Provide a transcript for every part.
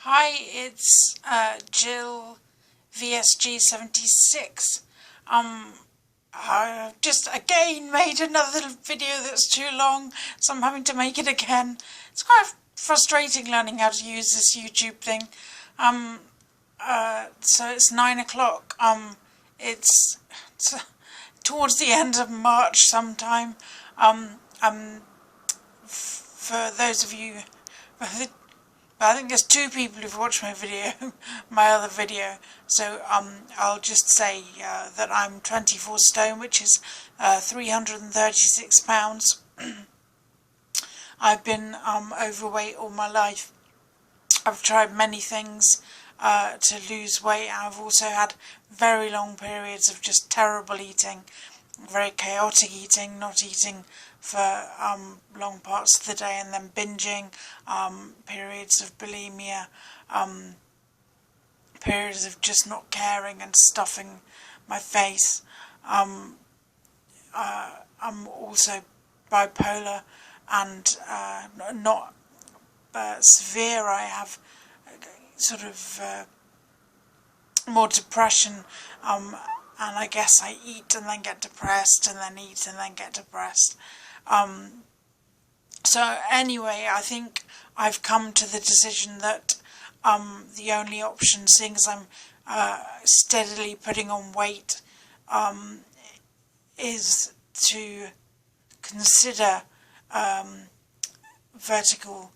Hi, it's Jill VSG76. I've just again made another video that's too long, so I'm having to make it again. It's quite frustrating learning how to use this YouTube thing. So it's 9 o'clock. It's towards the end of March sometime. For those of you, I think there's two people who've watched my video, my other video. So I'll just say that I'm 24 stone, which is 336 pounds. I've been overweight all my life. I've tried many things to lose weight. I've also had very long periods of just terrible eating, very chaotic eating, not eating for long parts of the day and then binging, periods of bulimia, periods of just not caring and stuffing my face. I'm also bipolar and not severe. I have sort of more depression, and I guess I eat and then get depressed and then eat and then get depressed. So anyway, I think I've come to the decision that the only option, seeing as I'm steadily putting on weight, is to consider vertical,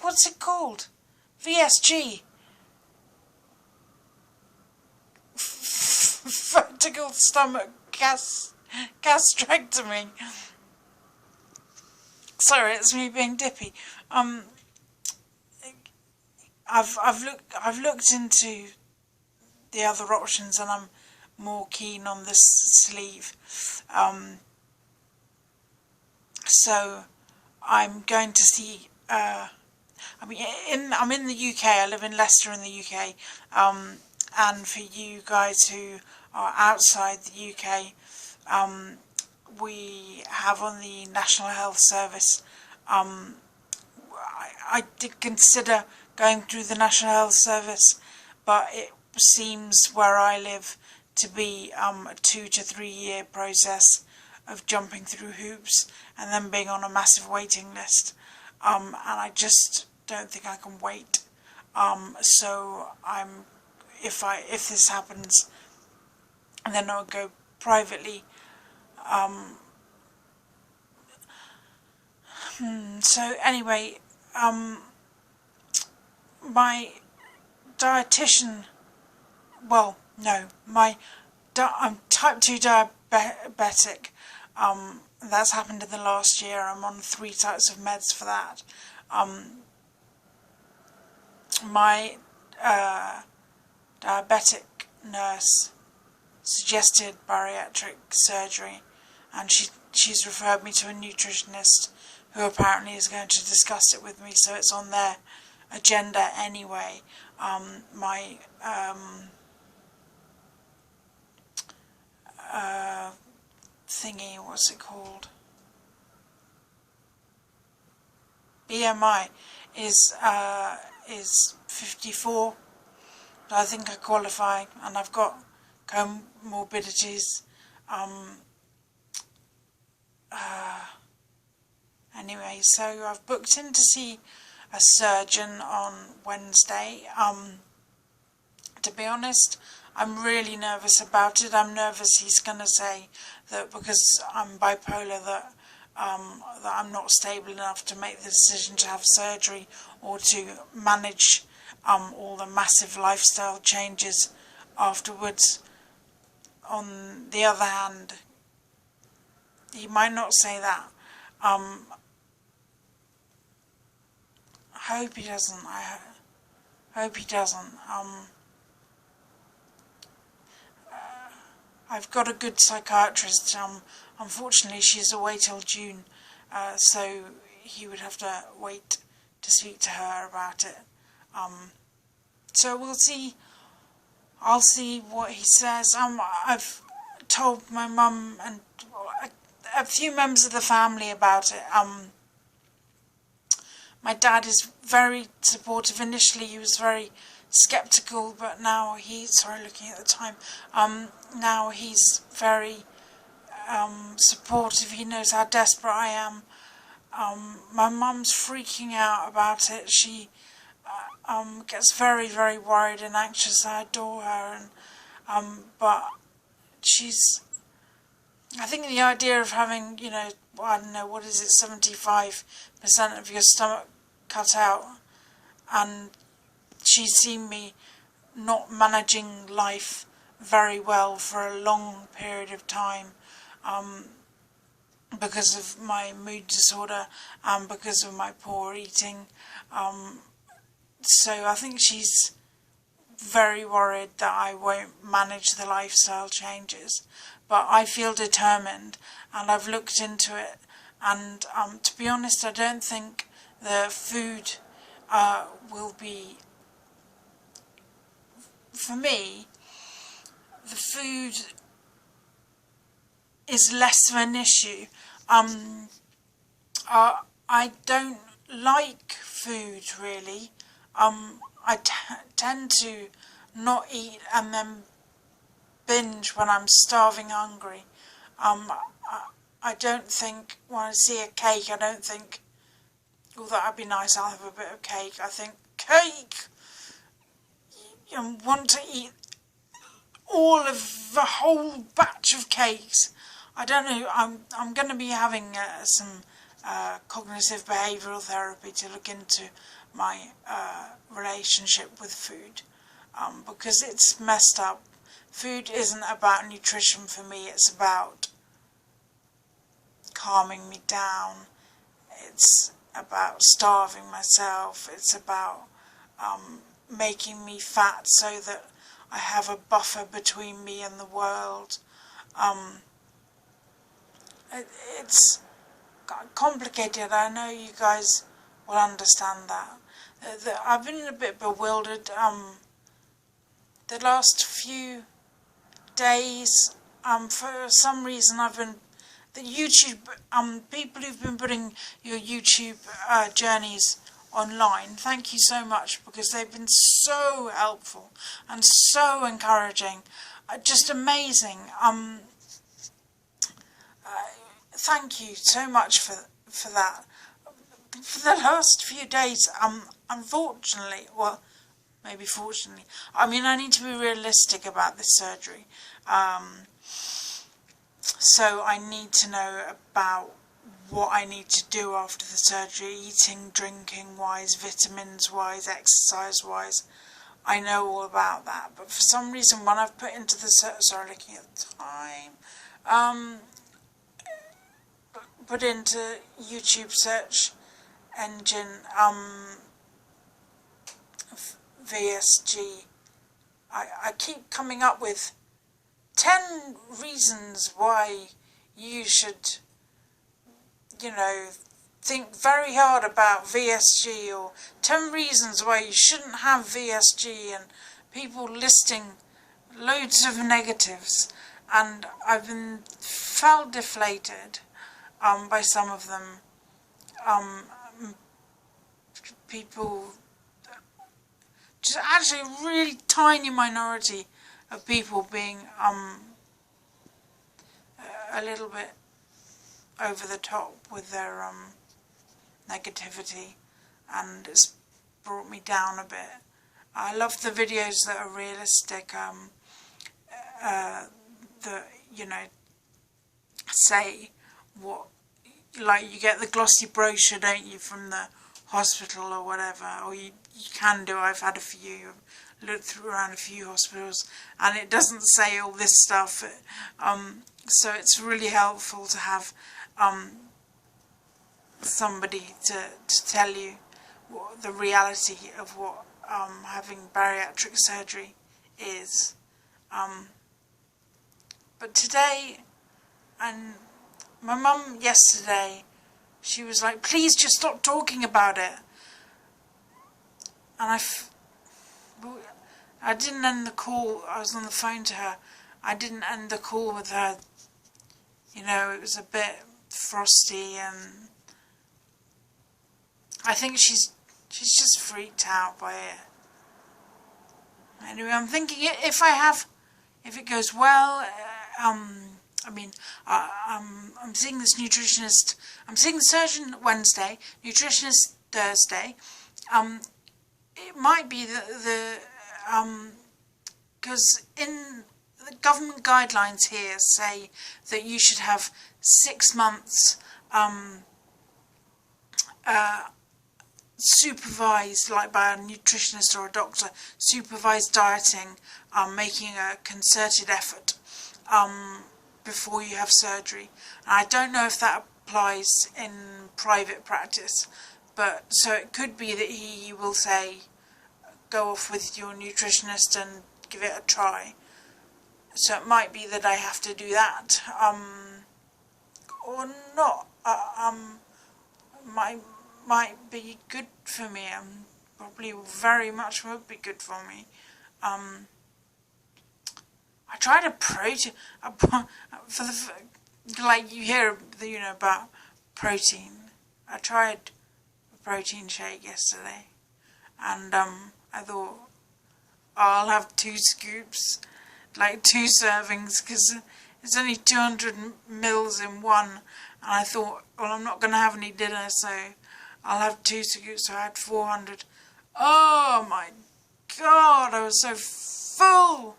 what's it called? VSG. Vertical stomach gastrectomy. Sorry, it's me being dippy. I've looked into the other options, and I'm more keen on this sleeve. So I'm going to see. I'm in the UK. I live in Leicester in the UK. And for you guys who are outside the UK, we have on the National Health Service. I did consider going through the National Health Service, but it seems where I live to be a 2 to 3 year process of jumping through hoops and then being on a massive waiting list. And I just don't think I can wait. So if this happens, then I'll go privately. So anyway, my dietitian, I'm type 2 diabetic. That's happened in the last year. I'm on 3 types of meds for that. My diabetic nurse suggested bariatric surgery, and she's referred me to a nutritionist who apparently is going to discuss it with me, so it's on their agenda anyway. My thingy, what's it called? BMI is 54. I think I qualify, and I've got comorbidities. Anyway, so I've booked in to see a surgeon on Wednesday. To be honest, I'm really nervous about it. I'm nervous he's going to say that because I'm bipolar that I'm not stable enough to make the decision to have surgery or to manage all the massive lifestyle changes afterwards. On the other hand, he might not say that. I hope he doesn't. I hope he doesn't. I've got a good psychiatrist. Unfortunately, she's away till June, so he would have to wait to speak to her about it. So we'll see. I'll see what he says. I've told my mum and a few members of the family about it. My dad is very supportive. Initially he was very skeptical, but now sorry, looking at the time, now he's very supportive. He knows how desperate I am. My mum's freaking out about it. She gets very, very worried and anxious. I adore her, and but I think the idea of having, I don't know, what is it, 75% of your stomach cut out, and she's seen me not managing life very well for a long period of time, because of my mood disorder and because of my poor eating. So I think she's very worried that I won't manage the lifestyle changes. But I feel determined, and I've looked into it, and to be honest, I don't think the food will be, for me, the food is less of an issue. I don't like food, really. I tend to not eat and then binge when I'm starving hungry. I don't think, when I see a cake, I don't think, oh, that'd be nice, I'll have a bit of cake. I think, cake! I want to eat all of the whole batch of cakes. I don't know, I'm going to be having some cognitive behavioural therapy to look into my relationship with food, because it's messed up. Food isn't about nutrition for me, it's about calming me down, it's about starving myself, it's about making me fat so that I have a buffer between me and the world. It's complicated, I know you guys will understand that. I've been a bit bewildered the last few days. For some reason the YouTube, people who've been putting your YouTube journeys online, thank you so much, because they've been so helpful and so encouraging, just amazing. Thank you so much for that. For the last few days, unfortunately, well, maybe fortunately, I need to be realistic about this surgery. So I need to know about what I need to do after the surgery, eating, drinking wise, vitamins wise, exercise wise. I know all about that, but for some reason when I've put into the sorry, looking at the time, put into YouTube search engine VSG, I keep coming up with 10 reasons why you should, think very hard about VSG, or 10 reasons why you shouldn't have VSG, and people listing loads of negatives, and I've been felt deflated by some of them. People, just actually a really tiny minority of people being a little bit over the top with their negativity, and it's brought me down a bit. I love the videos that are realistic, that, say what, like you get the glossy brochure, don't you, from the hospital or whatever, or you can do. I've had a few, looked around a few hospitals, and it doesn't say all this stuff. So it's really helpful to have somebody to tell you what the reality of what having bariatric surgery is. But today, and my mum yesterday, she was like, please just stop talking about it. And I didn't end the call. I was on the phone to her. I didn't end the call with her. It was a bit frosty, and I think she's just freaked out by it. Anyway, I'm thinking if it goes well, I mean, I'm seeing this nutritionist. I'm seeing the surgeon Wednesday, nutritionist Thursday. It might be that because in the government guidelines here say that you should have 6 months supervised, like by a nutritionist or a doctor, supervised dieting, making a concerted effort before you have surgery. And I don't know if that applies in private practice, but so it could be that he will say, go off with your nutritionist and give it a try. So it might be that I have to do that, or not. Might be good for me. Probably very much would be good for me. I tried a protein for the like you hear about protein. I tried a protein shake yesterday, and I thought, I'll have 2 scoops, like 2 servings, because it's only 200 mils in one. And I thought, well, I'm not going to have any dinner, so I'll have 2 scoops. So I had 400. Oh my God, I was so full.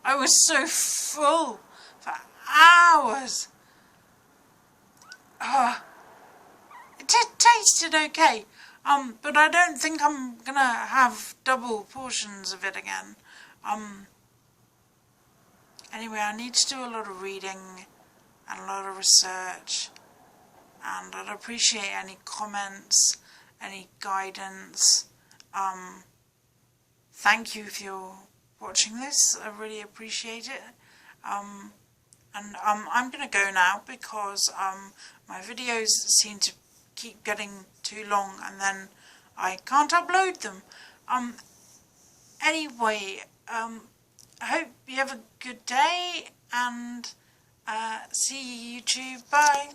I was so full for hours. It tasted okay. But I don't think I'm gonna have double portions of it again. Anyway, I need to do a lot of reading and a lot of research, and I'd appreciate any comments, any guidance. Thank you if you're watching this. I really appreciate it. And I'm gonna go now because my videos seem to keep getting too long and then I can't upload them. Anyway, I hope you have a good day, and see you YouTube. Bye.